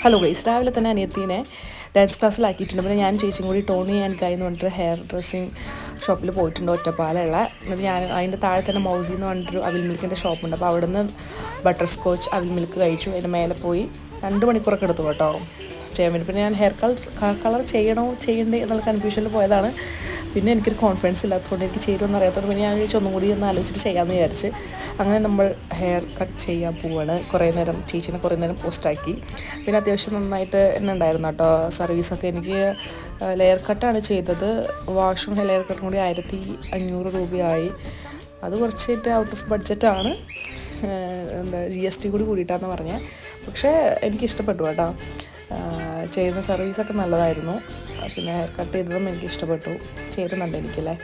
Hello guys, രാവിലെ തന്നെ അനിയത്തീനെ dance ക്ലാസ്സിലാക്കിയിട്ടുണ്ട്. പിന്നെ ഞാൻ ചേച്ചിയും കൂടി ടോണി ആൻഡ് ഗൈ എന്ന് പറഞ്ഞിട്ട് ഹെയർ ഡ്രസ്സിങ് ഷോപ്പിൽ പോയിട്ടുണ്ട്, ഒറ്റപ്പാലുള്ള. എന്നിട്ട് ഞാൻ അതിൻ്റെ താഴെ തന്നെ മൗസി എന്ന് പറഞ്ഞിട്ടൊരു അവിൽ മിൽക്കിൻ്റെ ഷോപ്പുണ്ട്. അപ്പോൾ അവിടെ നിന്ന് ബട്ടർ സ്കോച്ച് അവിൽ മിൽക്ക് കഴിച്ചു. അതിൻ്റെ മേലെ പോയി 2 മണിക്കൂറൊക്കെ എടുത്തു കേട്ടോ ചെയ്യാൻ വേണ്ടി. പിന്നെ ഞാൻ ഹെയർ കളർ ചെയ്യണ്ടേ എന്നുള്ള കൺഫ്യൂഷനിൽ പോയതാണ്. പിന്നെ എനിക്കൊരു കോൺഫിഡൻസ് ഇല്ലാത്തതുകൊണ്ട്, എനിക്ക് ചേരുമെന്ന് അറിയാത്തതുകൊണ്ട് പിന്നെ ഞാൻ വിചാരിച്ചു ഒന്നും കൂടി ഒന്ന് ആലോചിച്ചിട്ട് ചെയ്യാമെന്ന് വിചാരിച്ച് അങ്ങനെ നമ്മൾ ഹെയർ കട്ട് ചെയ്യാൻ പോവാണ്. ചേച്ചീനെ കുറേ നേരം പോസ്റ്റാക്കി. പിന്നെ അത്യാവശ്യം നന്നായിട്ട് തന്നെ ഉണ്ടായിരുന്നു കേട്ടോ സർവീസൊക്കെ. എനിക്ക് ലെയർ കട്ടാണ് ചെയ്തത്. വാഷും ലെയർ കട്ടും കൂടി 1500 രൂപയായി. അത് കുറച്ചിട്ട് ഔട്ട് ഓഫ് ബഡ്ജറ്റാണ്. GST കൂടി കൂടിയിട്ടാണെന്ന് പറഞ്ഞത്. പക്ഷേ എനിക്കിഷ്ടപ്പെട്ടു കേട്ടോ. ചെയ്യുന്ന സർവീസൊക്കെ നല്ലതായിരുന്നു. പിന്നെ ഹെയർ കട്ട് ചെയ്തതും എനിക്ക് ഇഷ്ടപ്പെട്ടു. ചേരുന്നുണ്ട് എനിക്കല്ലേ.